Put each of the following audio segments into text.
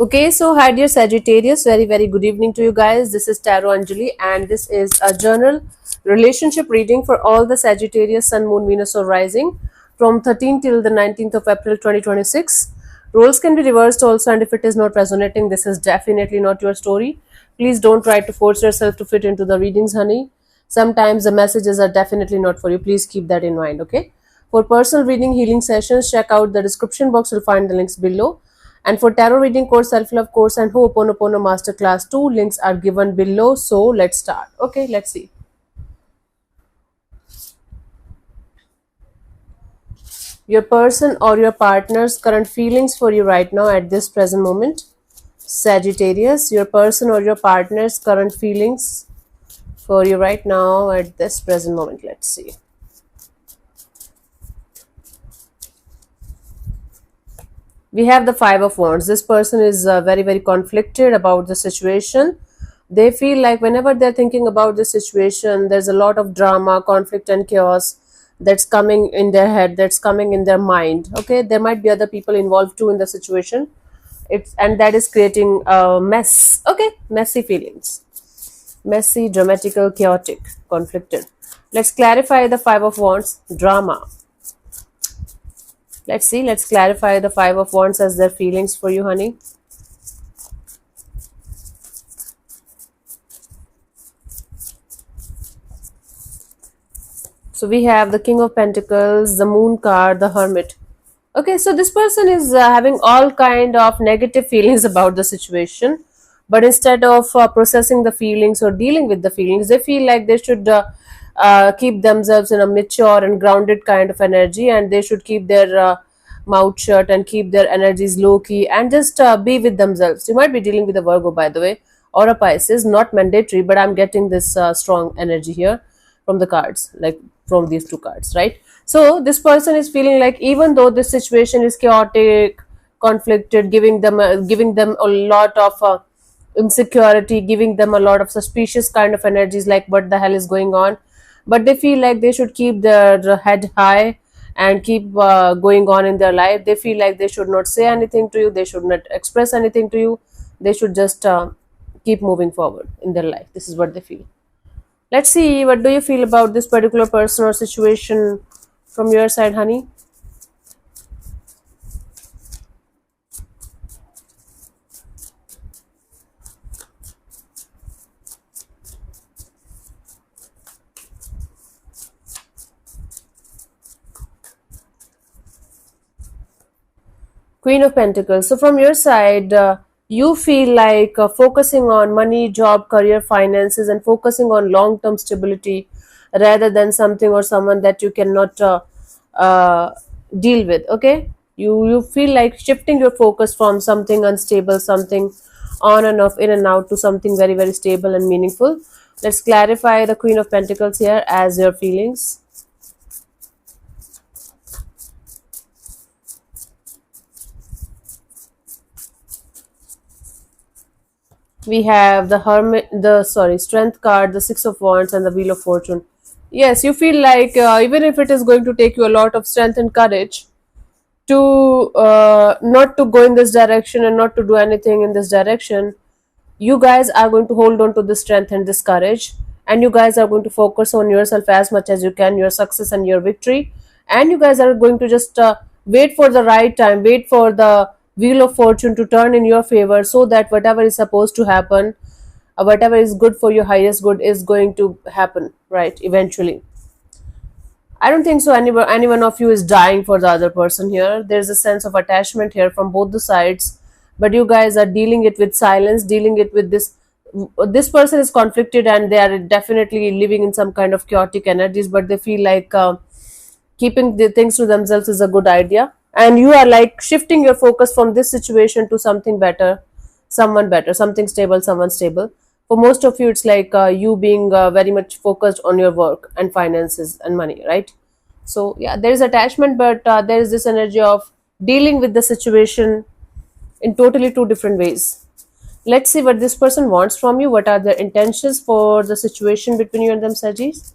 Okay, so hi dear Sagittarius, very good evening to you guys. This is Tarot Anjali and this is a journal relationship reading for all the Sagittarius Sun, Moon, Venus or Rising from 13th till the 19th of April 2026. Roles can be reversed also, and if it is not resonating, this is definitely not your story. Please don't try to force yourself to fit into the readings, honey. Sometimes the messages are definitely not for you. Please keep that in mind, okay? For personal reading healing sessions, check out the description box. You'll find the links below. And for tarot reading course, self-love course and Ho'oponopono masterclass, 2 links are given below. So let's start. Okay, let's see. Your person or your partner's current feelings for you right now at this present moment. Sagittarius, your person or your partner's current feelings for you right now at this present moment. Let's see. We have the Five of Wands. This person is very conflicted about the situation. They feel like whenever they're thinking about the situation, there's a lot of drama, conflict and chaos that's coming in their head, that's coming in their mind. Okay, there might be other people involved too in the situation. And that is creating a mess. Okay, messy feelings. Messy, dramatical, chaotic, conflicted. Let's clarify the Five of Wands. Drama. Let's see. Let's clarify the Five of Wands as their feelings for you, honey. So we have the King of Pentacles, the Moon card, the Hermit. Okay, so this person is having all kind of negative feelings about the situation, but instead of processing the feelings or dealing with the feelings, they feel like they should keep themselves in a mature and grounded kind of energy, and they should keep their mouth shut and keep their energies low key and just be with themselves. You might be dealing with a Virgo, by the way, or a Pisces, not mandatory, but I'm getting this strong energy here from the cards, like from these two cards, right? So this person is feeling like even though this situation is chaotic, conflicted, giving them a lot of insecurity, giving them a lot of suspicious kind of energies, like what the hell is going on, but they feel like they should keep their head high and keep going on in their life. They feel like they should not say anything to you, they should not express anything to you, they should just keep moving forward in their life. This is what they feel. Let's see, what do you feel about this particular person or situation from your side, honey? Queen of Pentacles. So from your side, you feel like focusing on money, job, career, finances, and focusing on long-term stability rather than something or someone that you cannot uh, deal with. Okay, you feel like shifting your focus from something unstable, something on and off, in and out, to something very stable and meaningful. Let's clarify the Queen of Pentacles here as your feelings. We have the hermit, the sorry, strength card, the Six of Wands, and the Wheel of Fortune. Yes, you feel like even if it is going to take you a lot of strength and courage to not to go in this direction and not to do anything in this direction, you guys are going to hold on to this strength and this courage, and you guys are going to focus on yourself as much as you can, your success and your victory, and you guys are going to just wait for the right time, wait for the Wheel of Fortune to turn in your favor, so that whatever is supposed to happen, whatever is good for your highest good is going to happen, right, eventually. I don't think so any one of you is dying for the other person here. There's a sense of attachment here from both the sides, but you guys are dealing it with silence, dealing it with this person is conflicted and they are definitely living in some kind of chaotic energies, but they feel like keeping the things to themselves is a good idea, and you are like shifting your focus from this situation to something better, someone better, something stable, someone stable. For most of you, it's like you being very much focused on your work and finances and money, right? So yeah, there is attachment, but there is this energy of dealing with the situation in totally two different ways. Let's see what this person wants from you. What are their intentions for the situation between you and them, Sajis?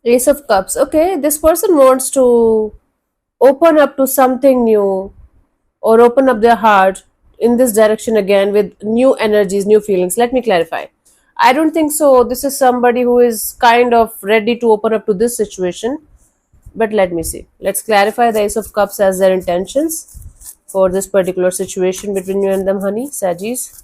Ace of Cups. Okay, this person wants to open up to something new or open up their heart in this direction again with new energies, new feelings. Let me clarify. I don't think so. This is somebody who is kind of ready to open up to this situation. But let me see. Let's clarify the Ace of Cups as their intentions for this particular situation between you and them, honey, Sagis.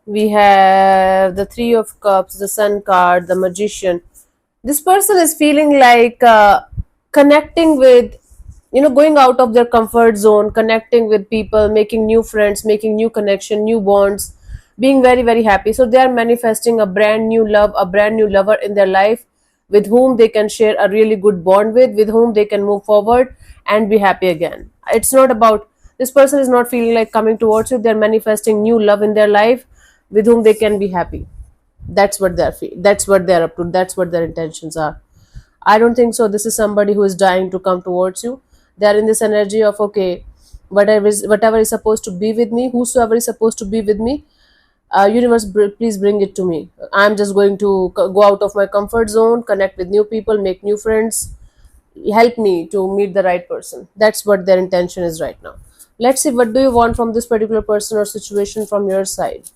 We have the Three of Cups, the Sun card, the Magician. This person is feeling like connecting with, going out of their comfort zone, connecting with people, making new friends, making new connection, new bonds, being very very happy. So they are manifesting a brand new love, a brand new lover in their life, with whom they can share a really good bond with whom they can move forward and be happy again. It's not about, this person is not feeling like coming towards you. They're manifesting new love in their life with whom they can be happy. That's what they're up to. That's what their intentions are. I don't think so this is somebody who is dying to come towards you. They are in this energy of, okay, whatever is supposed to be with me, whosoever is supposed to be with me, universe, please bring it to me. I'm just going to go out of my comfort zone, connect with new people, make new friends, help me to meet the right person. That's what their intention is right now. Let's see, what do you want from this particular person or situation from your side?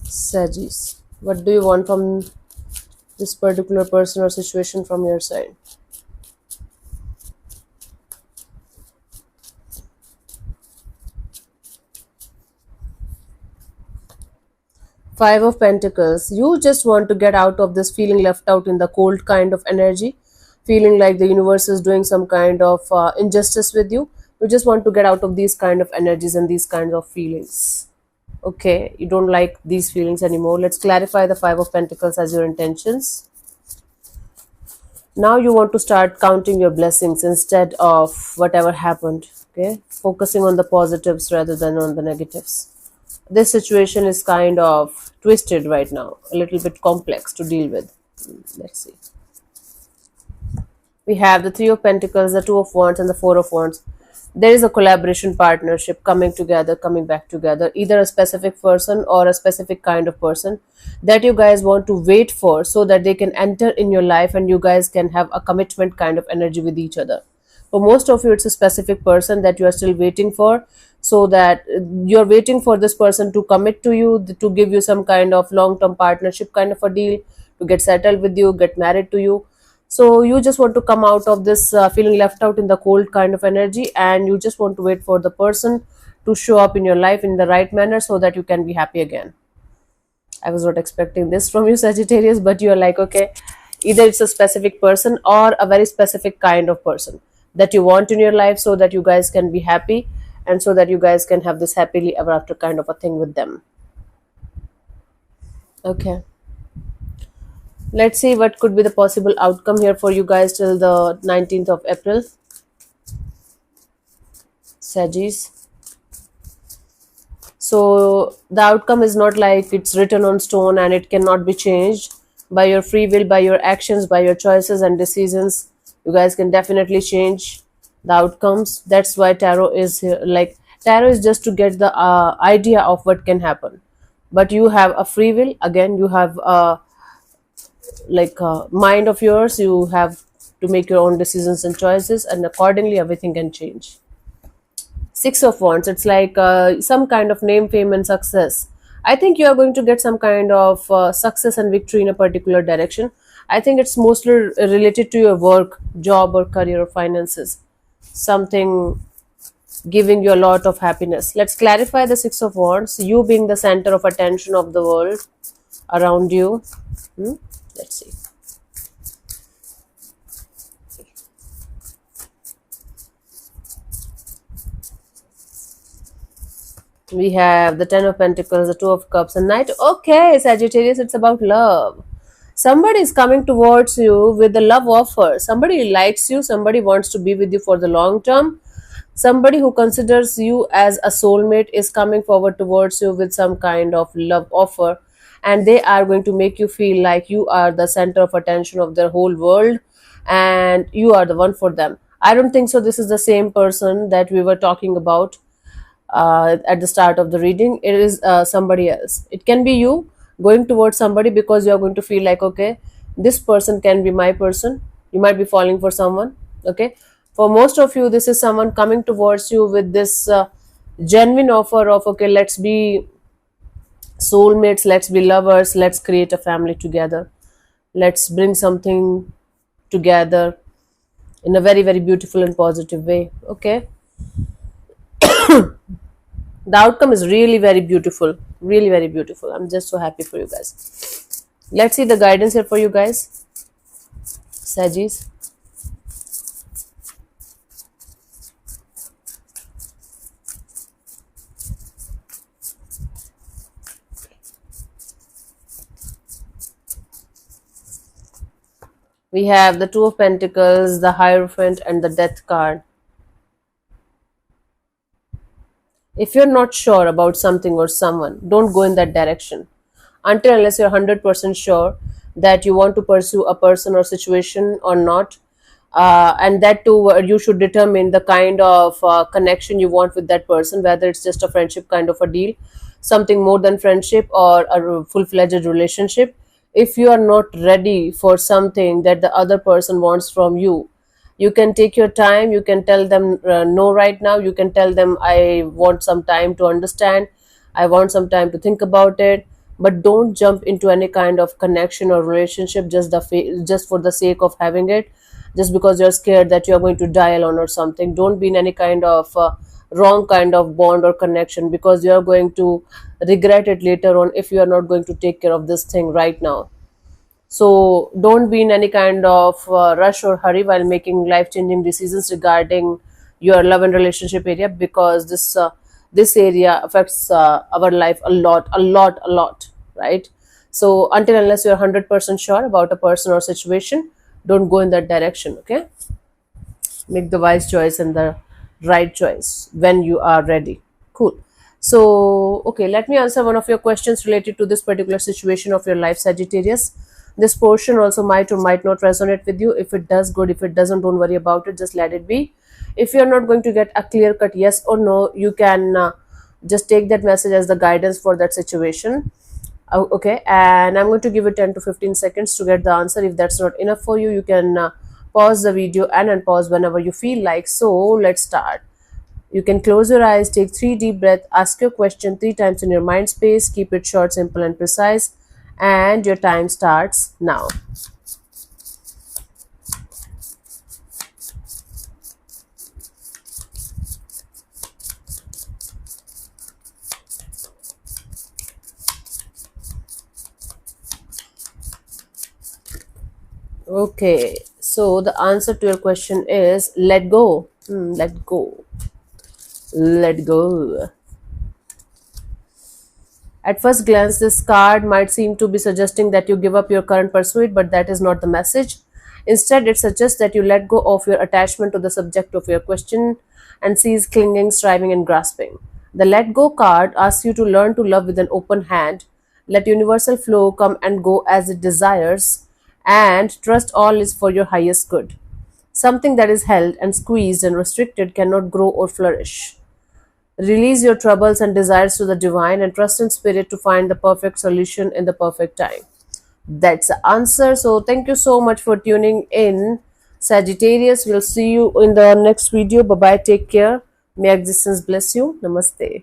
Sagis, what do you want from this particular person or situation from your side? Five of Pentacles. You just want to get out of this feeling left out in the cold kind of energy, feeling like the universe is doing some kind of injustice with you. You just want to get out of these kind of energies and these kinds of feelings. Okay, you don't like these feelings anymore. Let's clarify the Five of Pentacles as your intentions. Now you want to start counting your blessings instead of whatever happened. Okay, focusing on the positives rather than on the negatives. This situation is kind of twisted right now, a little bit complex to deal with. Let's see. We have the Three of Pentacles, the Two of Wands, and the Four of Wands. There is a collaboration, partnership coming together, coming back together, either a specific person or a specific kind of person that you guys want to wait for so that they can enter in your life and you guys can have a commitment kind of energy with each other. For most of you, it's a specific person that you are still waiting for, so that you're waiting for this person to commit to you, to give you some kind of long term partnership kind of a deal, to get settled with you, get married to you. So you just want to come out of this feeling left out in the cold kind of energy, and you just want to wait for the person to show up in your life in the right manner so that you can be happy again. I was not expecting this from you, Sagittarius, but you're like, okay, either it's a specific person or a very specific kind of person that you want in your life so that you guys can be happy and so that you guys can have this happily ever after kind of a thing with them. Okay. Let's see what could be the possible outcome here for you guys till the 19th of April. Sagis. So the outcome is not like it's written on stone and it cannot be changed by your free will, by your actions, by your choices and decisions. You guys can definitely change the outcomes. That's why tarot is here. Like, tarot is just to get the idea of what can happen, but you have a free will. Again, you have a mind of yours. You have to make your own decisions and choices, and accordingly everything can change. Six of Wands, it's like some kind of name, fame, and success. I think you are going to get some kind of success and victory in a particular direction. I think it's mostly related to your work, job, or career, or finances. Something giving you a lot of happiness. Let's clarify the Six of Wands. You being the center of attention of the world around you. Hmm? Let's see. We have the Ten of Pentacles, the Two of Cups, and Knight. Okay, Sagittarius, it's about love. Somebody is coming towards you with a love offer. Somebody likes you, somebody wants to be with you for the long term. Somebody who considers you as a soulmate is coming forward towards you with some kind of love offer. and they are going to make you feel like you are the center of attention of their whole world, and you are the one for them. I don't think so this is the same person that we were talking about at the start of the reading. It is somebody else. It can be you going towards somebody because you are going to feel like, okay, this person can be my person. You might be falling for someone. Okay, for most of you, this is someone coming towards you with this genuine offer of, okay, let's be soulmates, let's be lovers, let's create a family together, let's bring something together in a very, very beautiful and positive way. Okay, the outcome is really very beautiful, really very beautiful. I'm just so happy for you guys. Let's see the guidance here for you guys, Sagis. We have the Two of Pentacles, the Hierophant, and the Death card. If you're not sure about something or someone, don't go in that direction until unless you're 100% sure that you want to pursue a person or situation or not. And that too, you should determine the kind of connection you want with that person, whether it's just a friendship kind of a deal, something more than friendship, or a full-fledged relationship. If you are not ready for something that the other person wants from you, you can take your time. You can tell them no right now. You can tell them, I want some time to understand, I want some time to think about it. But don't jump into any kind of connection or relationship just for the sake of having it, just because you're scared that you're going to die alone or something. Don't be in any kind of wrong kind of bond or connection, because you're going to regret it later on if you are not going to take care of this thing right now. So don't be in any kind of rush or hurry while making life-changing decisions regarding your love and relationship area, because this area affects our life a lot, a lot, a lot, right? So until unless you're 100% sure about a person or situation, don't go in that direction. Okay, make the wise choice and the right choice when you are ready. Cool. So okay, let me answer one of your questions related to this particular situation of your life, Sagittarius. This portion also might or might not resonate with you. If it does, good. If it doesn't, don't worry about it, just let it be. If you're not going to get a clear cut yes or no, you can just take that message as the guidance for that situation. Okay, and I'm going to give it 10 to 15 seconds to get the answer. If that's not enough for you, you can pause the video and unpause whenever you feel like. So let's start. You can close your eyes, take 3 deep breaths, ask your question 3 times in your mind space, keep it short, simple, and precise, and your time starts now. Okay, so the answer to your question is let go. Let go. Let go. At first glance, this card might seem to be suggesting that you give up your current pursuit, but that is not the message. Instead, it suggests that you let go of your attachment to the subject of your question and cease clinging, striving, and grasping. The let go card asks you to learn to love with an open hand, let universal flow come and go as it desires, and trust all is for your highest good. Something that is held and squeezed and restricted cannot grow or flourish. Release your troubles and desires to the divine and trust in spirit to find the perfect solution in the perfect time. That's the answer. So thank you so much for tuning in, Sagittarius. We'll see you in the next video. Bye bye. Take care. May existence bless you. Namaste.